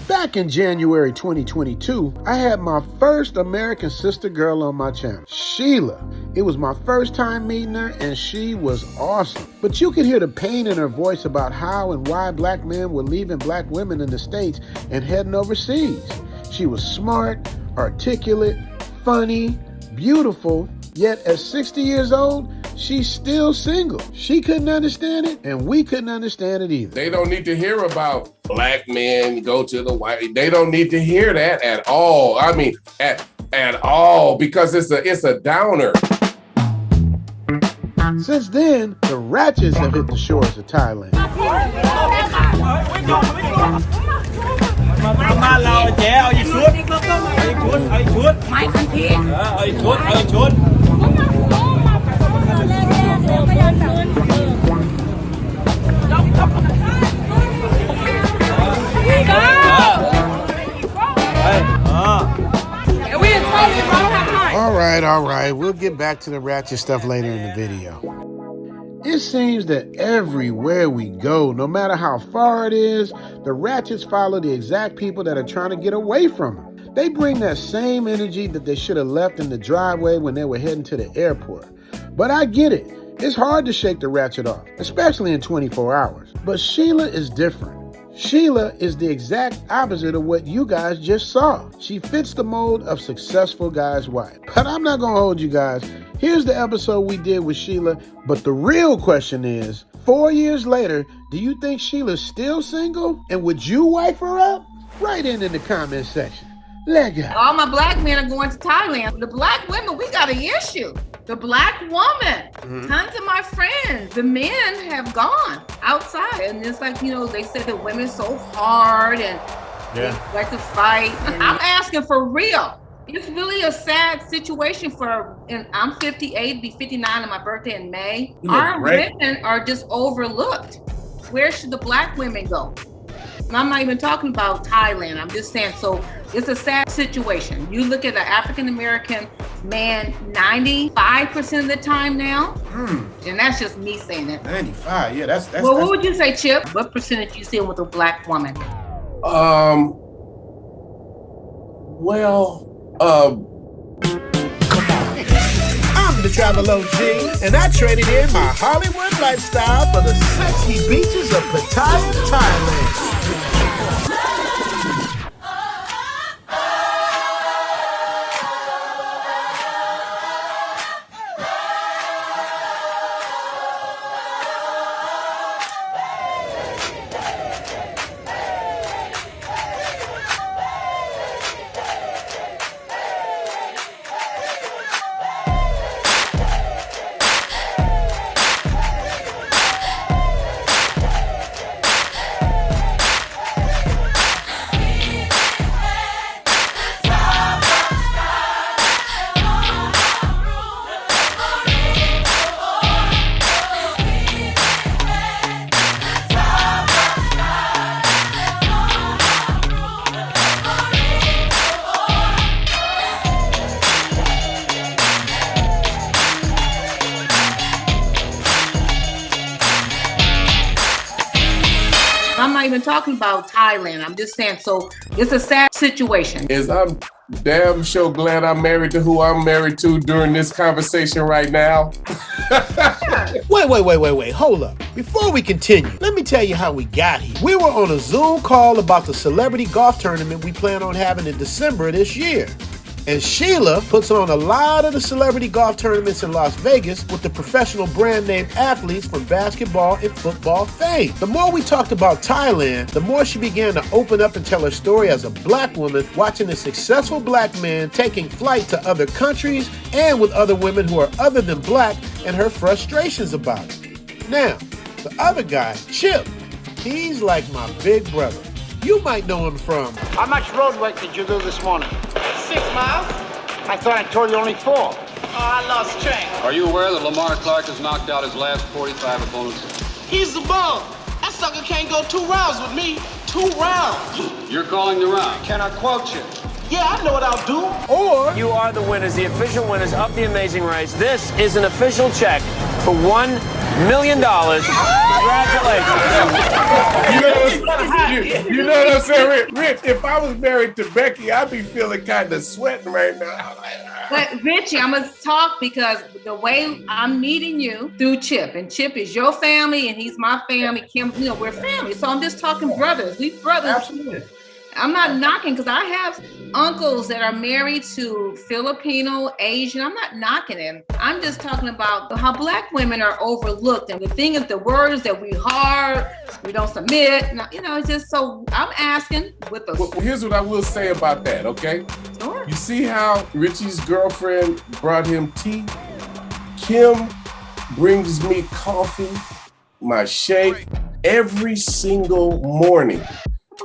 Back in January 2022, I had my first American sister girl on my channel, Sheila. It was my first time meeting her and she was awesome. But you could hear the pain in her voice about how and why black men were leaving black women in the States and heading overseas. She was smart, articulate, funny, beautiful, yet at 60 years old, she's still single. She couldn't understand it, and we couldn't understand it either. They don't need to hear about black men go to the white. They don't need to hear that at all. I mean, at all, because it's a downer. Since then, the ratchets have hit the shores of Thailand. All right, we'll get back to the ratchet stuff later in the video. It seems that everywhere we go, no matter how far it is, the ratchets follow the exact people that are trying to get away from them. They bring that same energy that they should have left in the driveway when they were heading to the airport. But I get it. It's hard to shake the ratchet off, especially in 24 hours. But Sheila is different. Sheila is the exact opposite of what you guys just saw. She fits the mold of successful guy's wife. But I'm not gonna hold you guys. Here's the episode we did with Sheila, but the real question is, 4 years later, do you think Sheila's still single? And would you wife her up? Write in the comment section. Let go. All my black men are going to Thailand. The black women, we got an issue. The black woman, tons of my friends, the men have gone outside. And it's like, they said that women are so hard and they like to fight. I'm asking for real. It's really a sad situation and I'm 58, be 59 on my birthday in May. Our women are just overlooked. Where should the black women go? And I'm not even talking about Thailand. I'm just saying, so it's a sad situation. You look at an African-American man 95% of the time now, and that's just me saying it. 95, yeah, that's well, what would you say, Chip? What percentage you see with a black woman? Come on. I'm the Travel OG, and I traded in my Hollywood lifestyle for the sexy beaches of Pattaya, Thailand. I'm not even talking about Thailand. I'm just saying, so it's a sad situation. I'm damn sure glad I'm married to who I'm married to during this conversation right now. Wait, hold up. Before we continue, let me tell you how we got here. We were on a Zoom call about the celebrity golf tournament we plan on having in December of this year. And Sheila puts on a lot of the celebrity golf tournaments in Las Vegas with the professional brand name athletes from basketball and football fame. The more we talked about Thailand, the more she began to open up and tell her story as a black woman watching a successful black man taking flight to other countries and with other women who are other than black and her frustrations about it. Now, the other guy, Chip, he's like my big brother. You might know him from... How much road work did you do this morning? 6 miles. I thought I told you only 4. Oh, I lost track. Are you aware that Lamar Clark has knocked out his last 45 opponents? He's the bum. That sucker can't go 2 rounds with me. 2 rounds. You're calling the round. Can I quote you? Yeah, I know what I'll do. Or... You are the winners, the official winners of the Amazing Race. This is an official check for $1 million. Congratulations. You know what I'm saying, Rich? If I was married to Becky, I'd be feeling kind of sweating right now. But Richie, I'm gonna talk because the way I'm meeting you through Chip, and Chip is your family, and he's my family. Kim, we're family. So I'm just talking brothers. We brothers. Absolutely. I'm not knocking because I have uncles that are married to Filipino, Asian. I'm not knocking them. I'm just talking about how Black women are overlooked. And the thing is, the word is that we hard, we don't submit. It's just so I'm asking with the. Well, here's what I will say about that, okay? Sure. You see how Richie's girlfriend brought him tea? Kim brings me coffee, my shake, every single morning.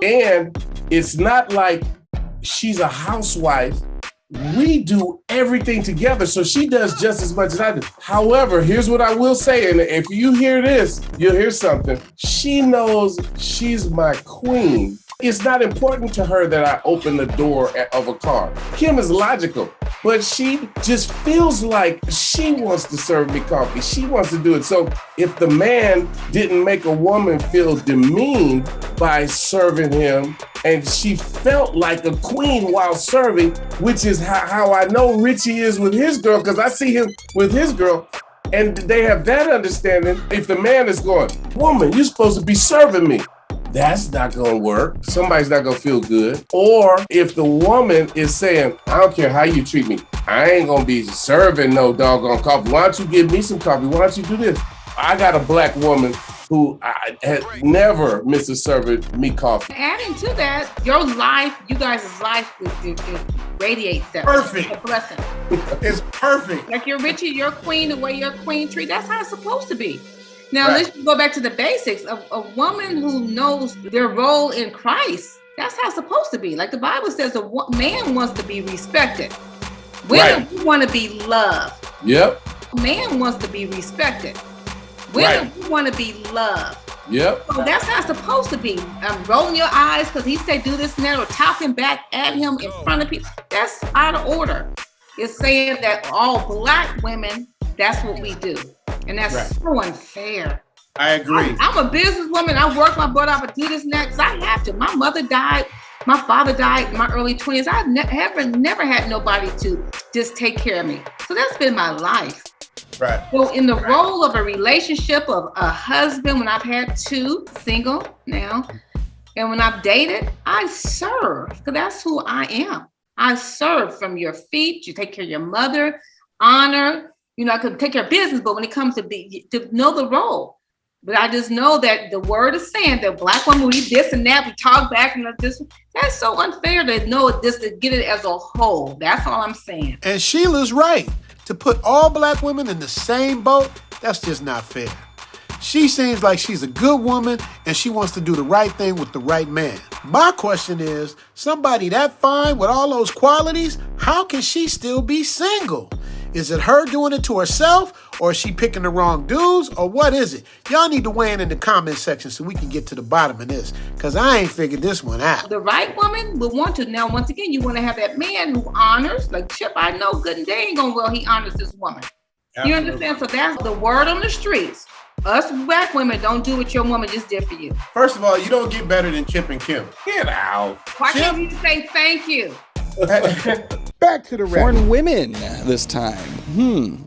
And it's not like she's a housewife. We do everything together. So she does just as much as I do. However, here's what I will say. And if you hear this, you'll hear something. She knows she's my queen. It's not important to her that I open the door of a car. Kim is logical, but she just feels like she wants to serve me coffee. She wants to do it. So if the man didn't make a woman feel demeaned by serving him, and she felt like a queen while serving, which is how I know Richie is with his girl, because I see him with his girl, and they have that understanding. If the man is going, woman, you're supposed to be serving me, that's not gonna work. Somebody's not gonna feel good. Or if the woman is saying, I don't care how you treat me, I ain't gonna be serving no doggone coffee. Why don't you give me some coffee? Why don't you do this? I got a Black woman who had never misses serving me coffee. Adding to that, your life, you guys' life, it radiates that. Perfect. It's a blessing. It's perfect. Like you're Richie, your queen, the way your queen treat, that's how it's supposed to be. Now, Right. let's go back to the basics. A woman who knows their role in Christ, that's how it's supposed to be. Like the Bible says, a man wants to be respected. Women want to be loved. Yep. Man wants to be respected. Women want to be loved. Yep. So that's how it's supposed to be. Rolling your eyes because he said do this and that, or talking back at him in front of people. That's out of order. It's saying that all Black women, that's what we do. And that's so unfair. I agree. I'm a businesswoman. I work my butt off to do this and that because I have to. My mother died. My father died in my early 20s. I've never had nobody to just take care of me. So that's been my life. Right. So in the role of a relationship of a husband, when I've had two, single now, and when I've dated, I serve because that's who I am. I serve from your feet. You take care of your mother, honor. I could take care of business, but when it comes to know the role, but I just know that the word is saying that Black women, we this and that, we talk back and this. That's so unfair to know this, to get it as a whole. That's all I'm saying. And Sheila's right. To put all Black women in the same boat, that's just not fair. She seems like she's a good woman and she wants to do the right thing with the right man. My question is, somebody that fine with all those qualities, how can she still be single? Is it her doing it to herself, or is she picking the wrong dudes, or what is it? Y'all need to weigh in the comment section so we can get to the bottom of this, because I ain't figured this one out. The right woman will want to. Now, once again, you want to have that man who honors, like Chip, I know good and day ain't going well, he honors this woman. Absolutely. You understand? So that's the word on the streets. Us Black women don't do what your woman just did for you. First of all, you don't get better than Chip and Kim. Get out. Why can't you say thank you? Back to the rap. Foreign women this time.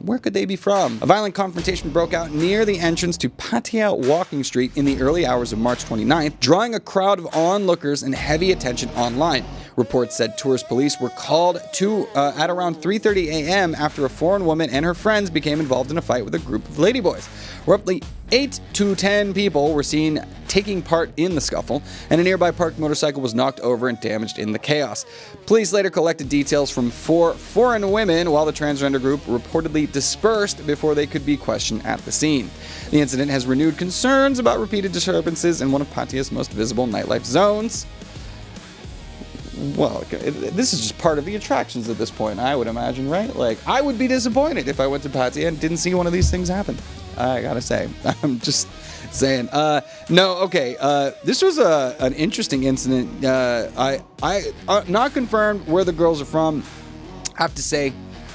Where could they be from? A violent confrontation broke out near the entrance to Pattaya Walking Street in the early hours of March 29th, drawing a crowd of onlookers and heavy attention online. Reports said tourist police were called to at around 3:30 a.m. after a foreign woman and her friends became involved in a fight with a group of ladyboys. Roughly 8 to 10 people were seen taking part in the scuffle, and a nearby parked motorcycle was knocked over and damaged in the chaos. Police later collected details from 4 foreign women, while the transgender group reportedly dispersed before they could be questioned at the scene. The incident has renewed concerns about repeated disturbances in one of Pattaya's most visible nightlife zones. Well, this is just part of the attractions at this point, I would imagine, right? Like, I would be disappointed if I went to Pattaya and didn't see one of these things happen. I gotta say. I'm just saying. This was an interesting incident. I not confirmed where the girls are from. I have to say,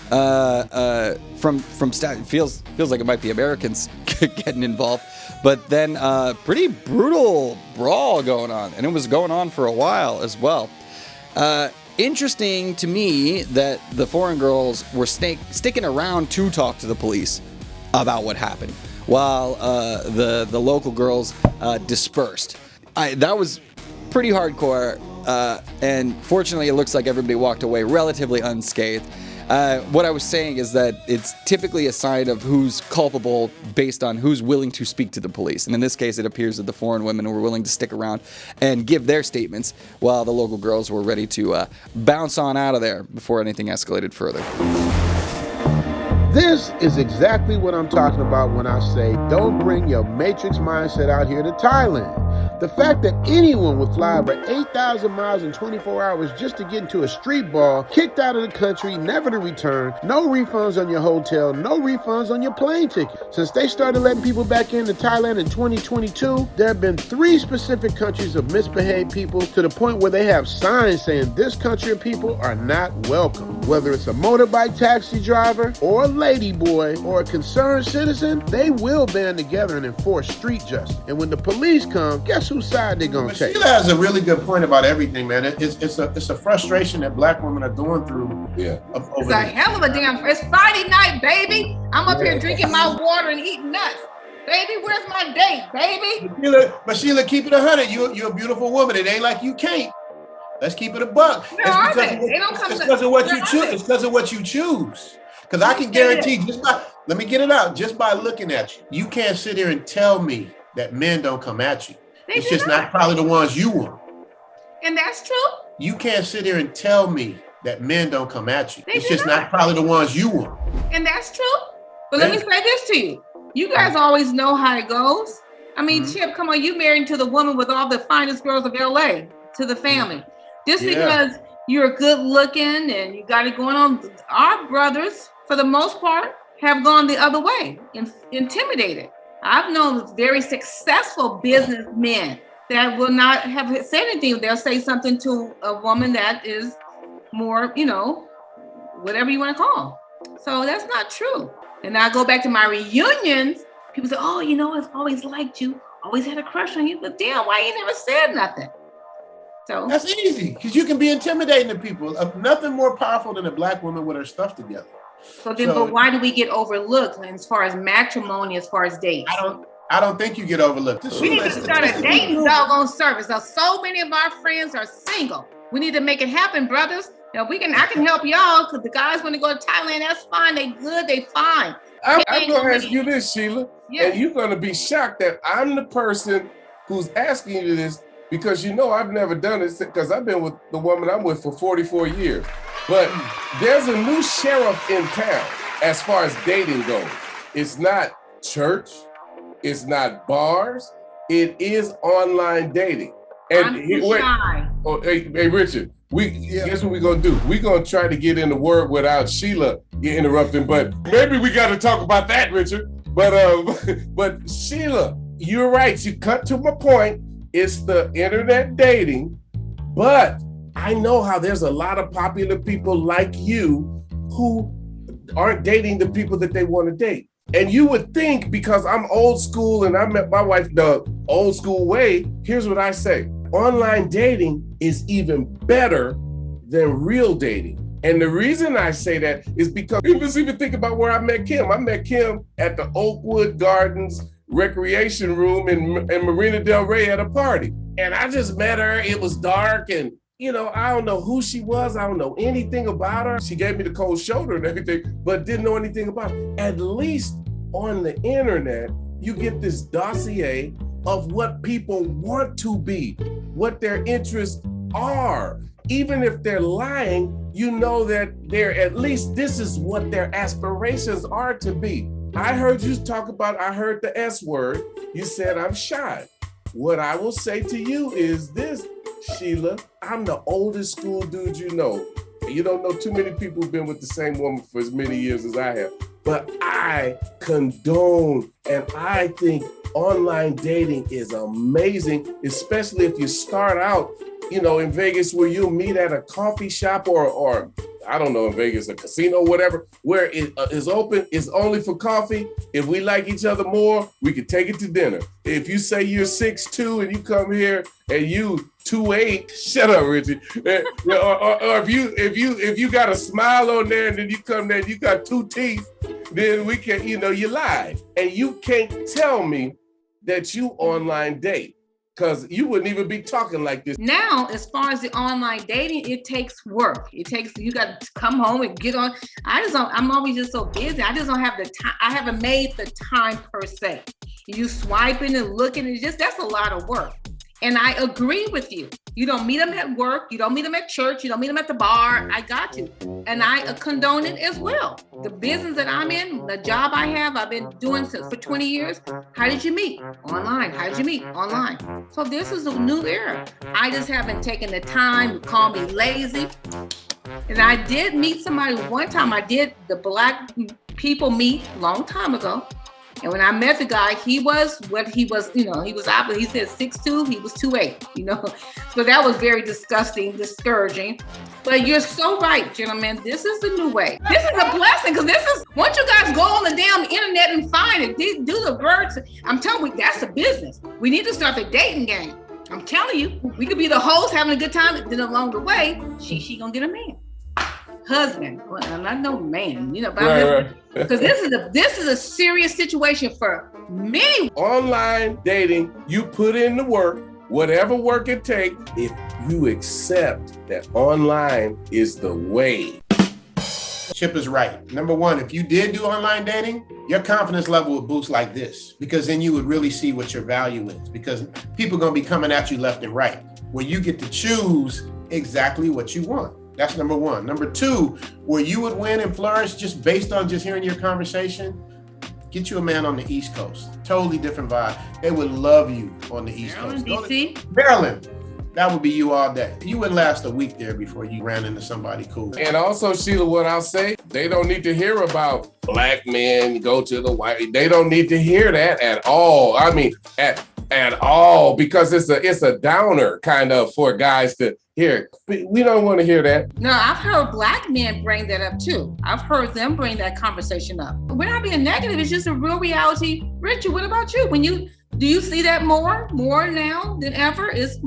from stat. It feels like it might be Americans getting involved, but then pretty brutal brawl going on, and it was going on for a while as well. Interesting to me that the foreign girls were sticking around to talk to the police about what happened, while the local girls dispersed. That was pretty hardcore, and fortunately, it looks like everybody walked away relatively unscathed. What I was saying is that it's typically a sign of who's culpable based on who's willing to speak to the police. And in this case, it appears that the foreign women were willing to stick around and give their statements, while the local girls were ready to bounce on out of there before anything escalated further. This is exactly what I'm talking about when I say don't bring your matrix mindset out here to Thailand. The fact that anyone would fly over 8,000 miles in 24 hours just to get into a street ball, kicked out of the country, never to return, no refunds on your hotel, no refunds on your plane ticket. Since they started letting people back into Thailand in 2022, there have been 3 specific countries of misbehaved people to the point where they have signs saying this country of people are not welcome. Whether it's a motorbike taxi driver or a lady boy or a concerned citizen, they will band together and enforce street justice. And when the police come, guess whose side they're gonna take? Sheila has a really good point about everything, man. It's a frustration that black women are going through. Yeah, it's a hell of a damn. It's Friday night, baby. I'm up here drinking my water and eating nuts. Baby, where's my date, baby? But Sheila, keep it 100. You're a beautiful woman. It ain't like you can't. Let's keep it a buck. No, are they? They don't come. It's because of what you choose. It's because of what you choose. Because I can guarantee let me get it out. Just by looking at you, you can't sit here and tell me that men don't come at you. It's just not probably the ones you want. And that's true. You can't sit here and tell me that men don't come at you. It's just not probably the ones you want. And that's true. But let me say this to you. You guys always know how it goes. I mean, Chip, come on, you married to the woman with all the finest girls of LA, to the family. Just because you're good looking and you got it going on, our brothers, for the most part, have gone the other way, intimidated. I've known very successful businessmen that will not have said anything. They'll say something to a woman that is more, whatever you want to call. So that's not true. And I go back to my reunions. People say, oh, I've always liked you, always had a crush on you, but damn, why you never said nothing? So that's easy, because you can be intimidating to people. Nothing more powerful than a black woman with her stuff together. But why do we get overlooked as far as matrimony, as far as dates? I don't think you get overlooked. We need to start a dating doggone service. Now, so many of our friends are single. We need to make it happen, brothers. Now I can help y'all, because the guys want to go to Thailand. That's fine. They good. They fine. I'm going to ask you this, Sheila, and you're going to be shocked that I'm the person who's asking you this, because I've never done it, because I've been with the woman I'm with for 44 years. But there's a new sheriff in town as far as dating goes. It's not church. It's not bars. It is online dating. And hey, Richard, guess what we're going to do? We're going to try to get in the word without Sheila interrupting, but maybe we got to talk about that, Richard. But Sheila, you're right. You cut to my point. It's the internet dating, but I know how there's a lot of popular people like you who aren't dating the people that they want to date. And you would think, because I'm old school and I met my wife the old school way, here's what I say. Online dating is even better than real dating. And the reason I say that is because let's even think about where I met Kim. I met Kim at the Oakwood Gardens recreation room in Marina Del Rey at a party. And I just met her. It was dark and I don't know who she was. I don't know anything about her. She gave me the cold shoulder and everything, but didn't know anything about her. At least on the internet, you get this dossier of what people want to be, what their interests are. Even if they're lying, you know that at least this is what their aspirations are to be. I heard you talk about, I heard the S word. You said, I'm shy. What I will say to you is this, Sheila, I'm the oldest school dude you know. You don't know too many people who've been with the same woman for as many years as I have. But I condone and I think online dating is amazing, especially if you start out in Vegas where you'll meet at a coffee shop or I don't know, in Vegas, a casino, whatever, where it is open, it's only for coffee. If we like each other more, we can take it to dinner. If you say you're 6'2" and you come here and you 2'8", shut up, Richie. Or if you got a smile on there and then you come there and you got 2 teeth, then we can, you lied. And you can't tell me that you online date. Because you wouldn't even be talking like this. Now, as far as the online dating, it takes work. You got to come home and get on. I'm always just so busy. I just don't have the time. I haven't made the time per se. You swiping and looking, that's a lot of work. And I agree with you. You don't meet them at work. You don't meet them at church. You don't meet them at the bar. I got you. And I condone it as well. The business that I'm in, the job I have, I've been doing for 20 years. How did you meet? Online. How did you meet? Online. So this is a new era. I just haven't taken the time to call me lazy. And I did meet somebody one time. I did the Black people meet a long time ago. And when I met the guy, he was what he was, he was opposite. He said 6'2", he was 2'8", So that was very discouraging. But you're so right, gentlemen. This is the new way. This is a blessing because once you guys go on the damn internet and find it, do the words. I'm telling you, that's a business. We need to start the dating game. I'm telling you, we could be the host having a good time, and then along the way, she gonna get a man. Husband, well, not no man, but right. Because this is a serious situation for many. Online dating, you put in the work, whatever work it takes, if you accept that online is the way. Chip is right. Number one, if you did do online dating, your confidence level would boost like this, because then you would really see what your value is, because people are going to be coming at you left and right, where you get to choose exactly what you want. That's number one. Number two, where you would win and flourish just based on just hearing your conversation, get you a man on the East Coast. Totally different vibe. They would love you on the East Coast. DC? Maryland. That would be you all day. You wouldn't last a week there before you ran into somebody cool. And also, Sheila, what I'll say, they don't need to hear about Black men go to the white. They don't need to hear that at all. I mean, at all, because it's a downer kind of for guys to hear. We don't want to hear that. No, I've heard Black men bring that up too. I've heard them bring that conversation up. We're not being negative. It's just a real reality. Richie, what about you? Do you see that more now than ever? It's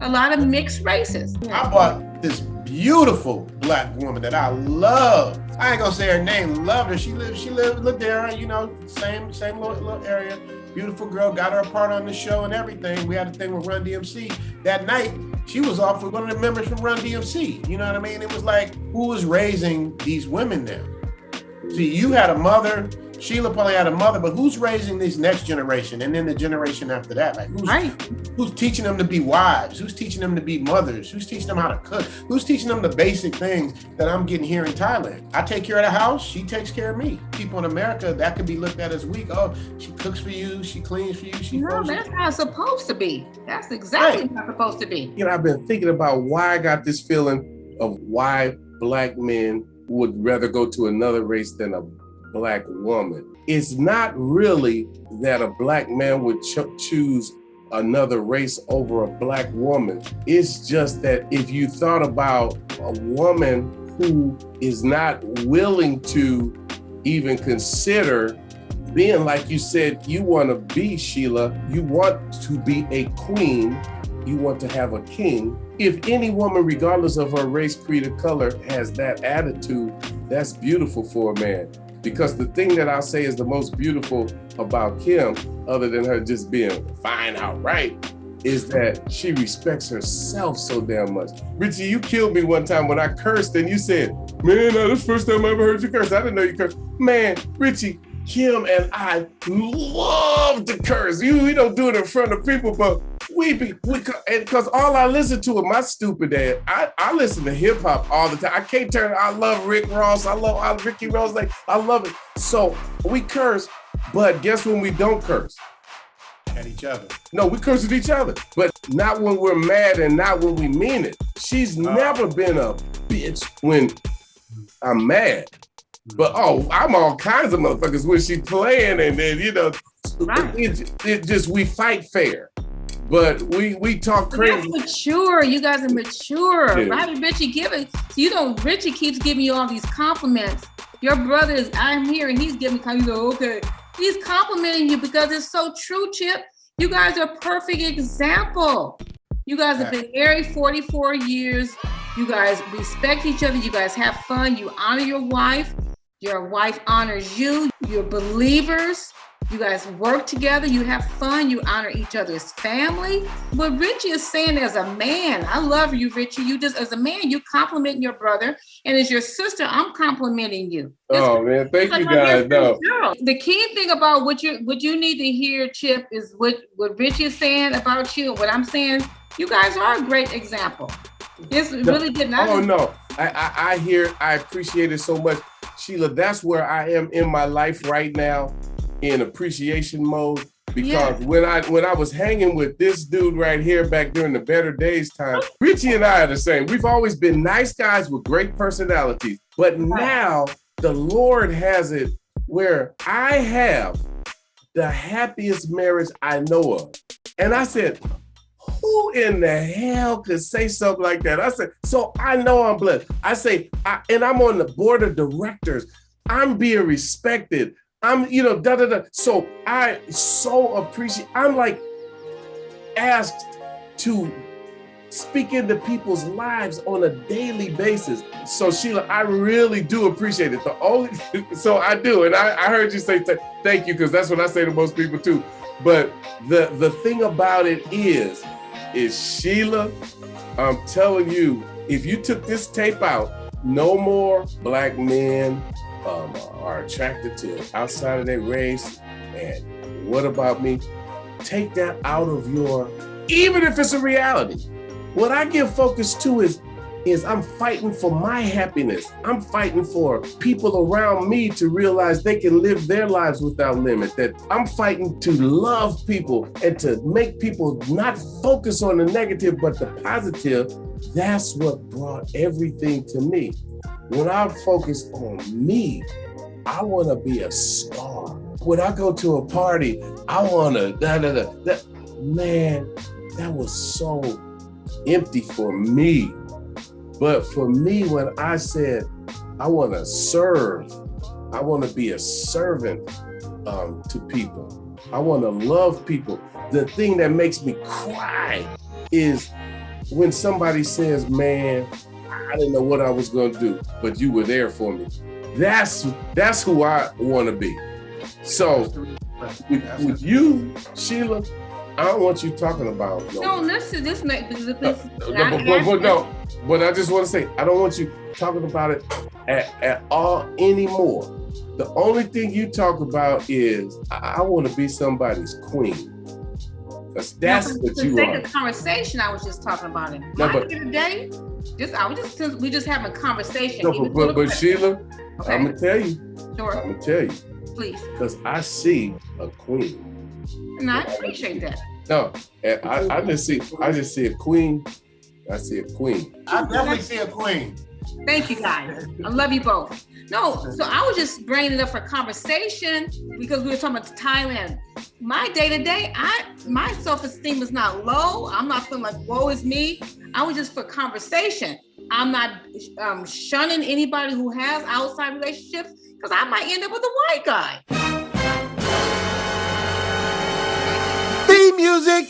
a lot of mixed races. I bought this beautiful Black woman that I love. I ain't gonna say her name. Love her. She lived there, same little area. Beautiful girl, got her a part on the show and everything. We had a thing with Run DMC. That night, she was off with one of the members from Run DMC. You know what I mean? It was like, who was raising these women now? See, you had a mother, Sheila probably had a mother, but who's raising this next generation and then the generation after that? Like, who's teaching them to be wives? Who's teaching them to be mothers? Who's teaching them how to cook? Who's teaching them the basic things that I'm getting here in Thailand? I take care of the house, she takes care of me. People in America, that could be looked at as weak. Oh, she cooks for you, she cleans for you, No, that's how it's supposed to be. That's exactly how it's supposed to be. I've been thinking about why I got this feeling of why Black men would rather go to another race than a Black woman. It's not really that a Black man would choose another race over a Black woman. It's just that if you thought about a woman who is not willing to even consider being, like you said, you want to be, Sheila, you want to be a queen, you want to have a king. If any woman, regardless of her race, creed, or color, has that attitude, that's beautiful for a man. Because the thing that I'll say is the most beautiful about Kim, other than her just being fine outright, is that she respects herself so damn much. Richie, you killed me one time when I cursed and you said, man, that's the first time I ever heard you curse. I didn't know you cursed. Man, Richie, Kim and I love to curse. We don't do it in front of people, but because all I listen to is my stupid ass. I listen to hip hop all the time. I can't turn. I love Rick Ross. I love Ricky Rose. Like, I love it. So we curse, but guess when we don't curse? At each other. No, we curse at each other, but not when we're mad and not when we mean it. She's never been a bitch when I'm mad. But I'm all kinds of motherfuckers when she's playing, and then right. it just we fight fair. But we talk crazy. That's mature. You guys are mature. Yeah. Right? Richie Richie keeps giving you all these compliments. Your brother is, I'm hearing he's giving compliments. Okay. He's complimenting you because it's so true, Chip. You guys are a perfect example. You guys have been married 44 years. You guys respect each other. You guys have fun. You honor your wife. Your wife honors you. You're believers. You guys work together. You have fun. You honor each other's family. What Richie is saying as a man, I love you, Richie. You just, as a man, you compliment your brother. And as your sister, I'm complimenting you. Man, thank you guys. No. The key thing about what you need to hear, Chip, is what Richie is saying about you and what I'm saying. You guys are a great example. It's really good. No. I appreciate it so much. Sheila, that's where I am in my life right now, in appreciation mode. Because when I was hanging with this dude right here back during the better days time, Richie and I are the same. We've always been nice guys with great personalities. But now the Lord has it where I have the happiest marriage I know of. And I said, who in the hell could say something like that? I said, so I know I'm blessed. I say, and I'm on the board of directors. I'm being respected. I'm, So I so appreciate, I'm like asked to speak into people's lives on a daily basis. So Sheila, I really do appreciate it. So I do. And I heard you say thank you, because that's what I say to most people too. But the thing about it is Sheila, I'm telling you, if you took this tape out, no more black men are attracted to outside of their race. And what about me? Take that out of even if it's a reality. What I give focus to is I'm fighting for my happiness. I'm fighting for people around me to realize they can live their lives without limit. That I'm fighting to love people and to make people not focus on the negative, but the positive. That's what brought everything to me. When I focus on me, I want to be a star. When I go to a party, I want to, man, that was so empty for me. But for me, when I said, I want to serve, I want to be a servant to people. I want to love people. The thing that makes me cry is when somebody says, man, I didn't know what I was going to do, but you were there for me. That's who I want to be. So with you, Sheila, I don't want you talking about but I just want to say, I don't want you talking about it at all anymore. The only thing you talk about is I want to be somebody's queen. That's what you are. For the conversation, I was just talking about it. Today, we just having a conversation. No, but Sheila, okay. I'm gonna tell you. Sure. I'm gonna tell you. Please. Because I see a queen. And I appreciate that. No, and I just see a queen. I see a queen. I definitely see a queen. Thank you, guys. I love you both. No, so I was just bringing it up for conversation because we were talking about Thailand. My day-to-day, my self-esteem is not low. I'm not feeling like, woe is me. I was just for conversation. I'm not shunning anybody who has outside relationships because I might end up with a white guy. Theme music.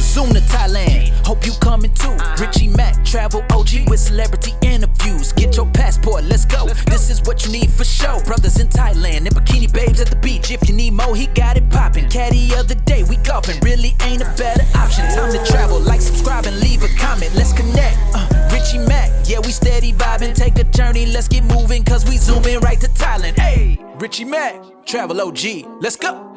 Zoom to Thailand, hope you coming too. Richie Mac, travel OG with celebrity interviews. Get your passport, let's go. This is what you need for show. Brothers in Thailand and bikini babes at the beach. If you need more, he got it popping. Caddy of the day, we golfing. Really ain't a better option. Time to travel, like, subscribe, and leave a comment. Let's connect. Richie Mac, yeah, we steady vibing. Take a journey, let's get moving, cause we zooming right to Thailand. Hey, Richie Mac, travel OG, let's go.